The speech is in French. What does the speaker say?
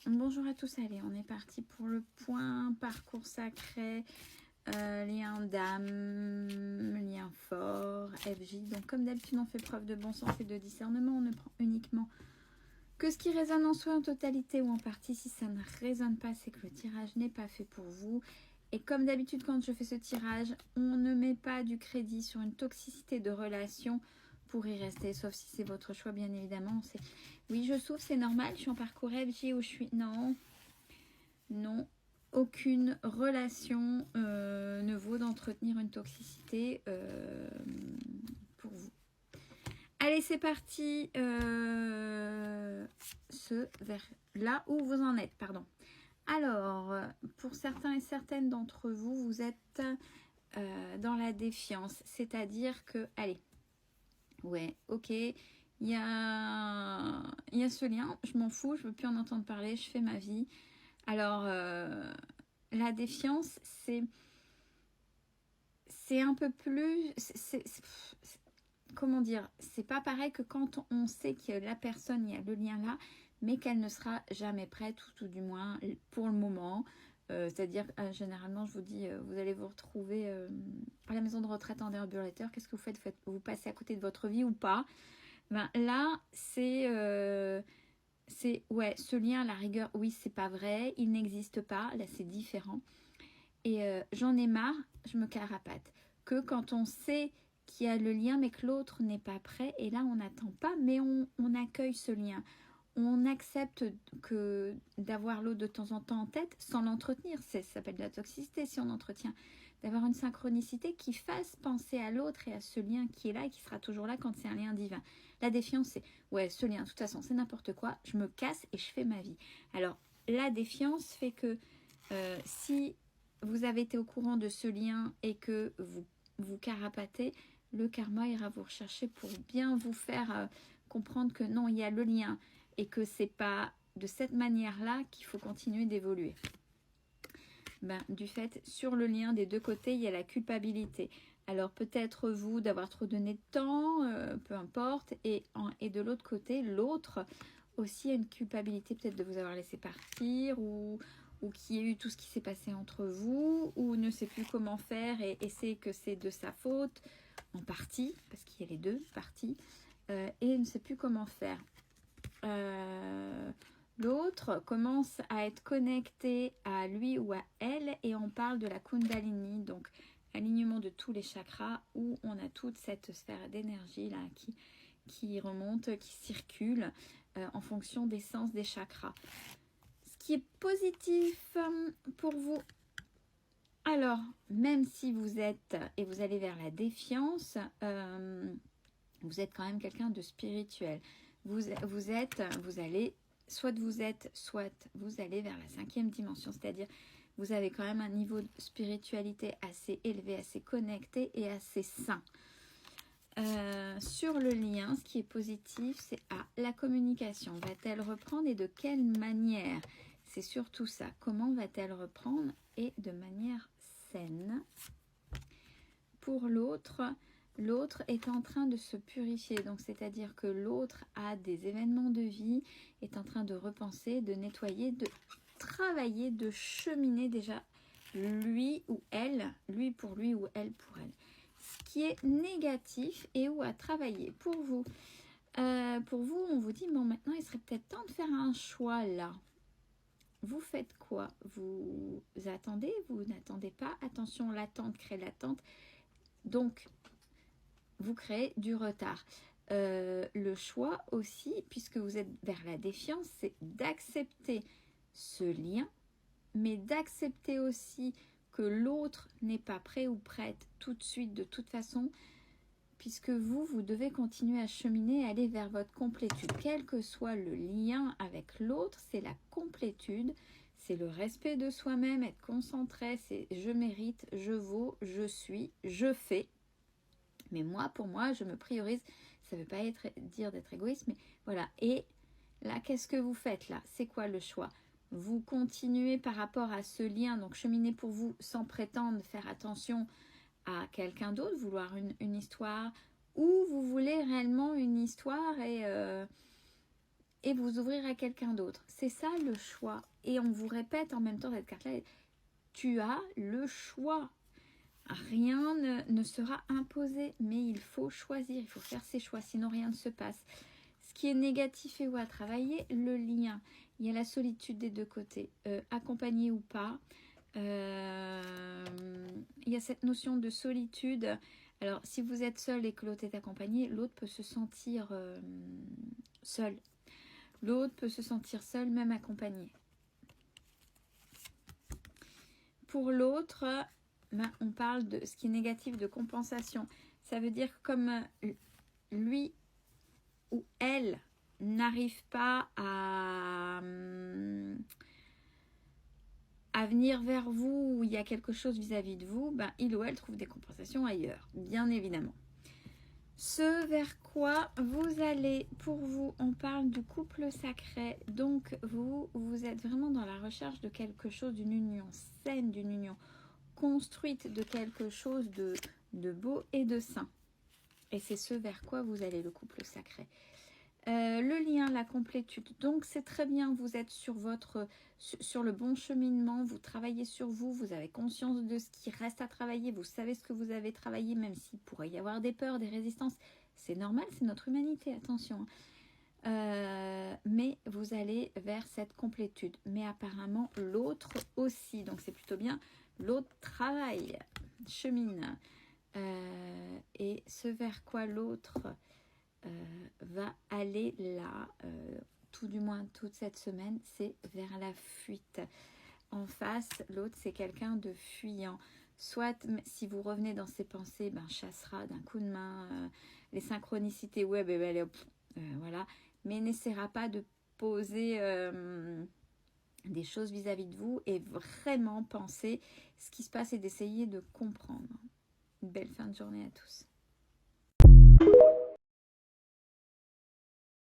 Bonjour à tous, allez, on est parti pour le point parcours sacré, lien d'âme, lien fort, FJ. Donc comme d'habitude, on fait preuve de bon sens et de discernement, on ne prend uniquement que ce qui résonne en soi en totalité ou en partie. Si ça ne résonne pas, c'est que le tirage n'est pas fait pour vous. Et comme d'habitude, quand je fais ce tirage, on ne met pas du crédit sur une toxicité de relation pour y rester, sauf si c'est votre choix, bien évidemment. Oui, je souffre, c'est normal, je suis en parcours FJ où je suis... Non, aucune relation ne vaut d'entretenir une toxicité pour vous. Allez, c'est parti. Vers là où vous en êtes, pardon. Alors, pour certains et certaines d'entre vous, vous êtes dans la défiance. C'est-à-dire que, allez, ouais, ok, il y a ce lien, je m'en fous, je veux plus en entendre parler, je fais ma vie. Alors, la défiance, c'est un peu plus... comment dire, c'est pas pareil que quand on sait que la personne, il y a le lien là, mais qu'elle ne sera jamais prête, ou tout du moins pour le moment. C'est-à-dire, généralement, je vous dis, vous allez vous retrouver à la maison de retraite en déambulateur. Qu'est-ce que vous faites? Vous passez à côté de votre vie ou pas? Ben, là, c'est ouais, ce lien à la rigueur, oui, c'est pas vrai, il n'existe pas, là c'est différent. Et j'en ai marre, je me carapate. Que quand on sait qu'il y a le lien, mais que l'autre n'est pas prêt, et là on n'attend pas, mais on accueille ce lien. On accepte que d'avoir l'autre de temps en temps en tête sans l'entretenir. Ça s'appelle de la toxicité si on entretient. D'avoir une synchronicité qui fasse penser à l'autre et à ce lien qui est là et qui sera toujours là quand c'est un lien divin. La défiance, c'est ouais, ce lien, de toute façon, c'est n'importe quoi. Je me casse et je fais ma vie. Alors, la défiance fait que si vous avez été au courant de ce lien et que vous carapatez, le karma ira vous rechercher pour bien vous faire comprendre que non, il y a le lien et que c'est pas de cette manière-là qu'il faut continuer d'évoluer. Ben, du fait, sur le lien des deux côtés, il y a la culpabilité. Alors peut-être vous d'avoir trop donné de temps, peu importe, et de l'autre côté, l'autre aussi a une culpabilité peut-être de vous avoir laissé partir ou qui ait eu tout ce qui s'est passé entre vous, ou ne sait plus comment faire et sait que c'est de sa faute, en partie, parce qu'il y a les deux parties, et ne sait plus comment faire. L'autre commence à être connecté à lui ou à elle, et on parle de la Kundalini, donc alignement de tous les chakras, où on a toute cette sphère d'énergie là qui remonte, qui circule en fonction des sens des chakras. Ce qui est positif pour vous, alors même si vous êtes et vous allez vers la défiance, vous êtes quand même quelqu'un de spirituel. Vous allez soit vous allez vers la 5e dimension, c'est-à-dire vous avez quand même un niveau de spiritualité assez élevé, assez connecté et assez sain. Sur le lien, ce qui est positif, c'est la communication. Va-t-elle reprendre et de quelle manière? C'est surtout ça. Comment va-t-elle reprendre et de manière saine? Pour l'autre est en train de se purifier. Donc, c'est-à-dire que l'autre a des événements de vie, est en train de repenser, de nettoyer, de travailler, de cheminer déjà lui ou elle, lui pour lui ou elle pour elle. Ce qui est négatif et où à travailler pour vous. Pour vous, on vous dit, bon, maintenant, il serait peut-être temps de faire un choix là. Vous faites quoi? Vous attendez? Vous n'attendez pas? Attention, l'attente crée l'attente. Donc, vous créez du retard. Le choix aussi, puisque vous êtes vers la défiance, c'est d'accepter ce lien, mais d'accepter aussi que l'autre n'est pas prêt ou prête tout de suite, de toute façon, puisque vous devez continuer à cheminer, à aller vers votre complétude. Quel que soit le lien avec l'autre, c'est la complétude, c'est le respect de soi-même, être concentré, c'est je mérite, je vaux, je suis, je fais. Mais moi, pour moi, je me priorise. Ça ne veut pas dire d'être égoïste, mais voilà. Et là, qu'est-ce que vous faites là? C'est quoi le choix? Vous continuez par rapport à ce lien, donc cheminer pour vous sans prétendre faire attention à quelqu'un d'autre, vouloir une histoire, ou vous voulez réellement une histoire et et vous ouvrir à quelqu'un d'autre. C'est ça le choix. Et on vous répète en même temps cette carte-là, tu as le choix. Rien ne sera imposé, mais il faut choisir, il faut faire ses choix, sinon rien ne se passe. Ce qui est négatif et où à travailler, le lien. Il y a la solitude des deux côtés, accompagné ou pas. Il y a cette notion de solitude. Alors, si vous êtes seul et que l'autre est accompagné, l'autre peut se sentir seul. L'autre peut se sentir seul, même accompagné. Pour l'autre, ben, on parle de ce qui est négatif, de compensation. Ça veut dire que comme lui ou elle n'arrive pas à venir vers vous, où il y a quelque chose vis-à-vis de vous, ben, il ou elle trouve des compensations ailleurs, bien évidemment. Ce vers quoi vous allez, pour vous, on parle du couple sacré. Donc, vous êtes vraiment dans la recherche de quelque chose, d'une union saine, d'une union construite, de quelque chose de beau et de sain. Et c'est ce vers quoi vous allez, le couple sacré. Le lien, la complétude. Donc, c'est très bien, vous êtes sur le bon cheminement, vous travaillez sur vous, vous avez conscience de ce qui reste à travailler, vous savez ce que vous avez travaillé, même s'il pourrait y avoir des peurs, des résistances. C'est normal, c'est notre humanité, attention. Mais vous allez vers cette complétude. Mais apparemment, l'autre aussi. Donc, c'est plutôt bien. L'autre travaille, chemine. Et ce vers quoi l'autre va aller là, tout du moins toute cette semaine, c'est vers la fuite. En face, l'autre, c'est quelqu'un de fuyant. Soit, si vous revenez dans ses pensées, ben, chassera d'un coup de main les synchronicités web, et ben, allez, voilà. Mais n'essaiera pas de poser des choses vis-à-vis de vous et vraiment penser ce qui se passe et d'essayer de comprendre. Une belle fin de journée à tous.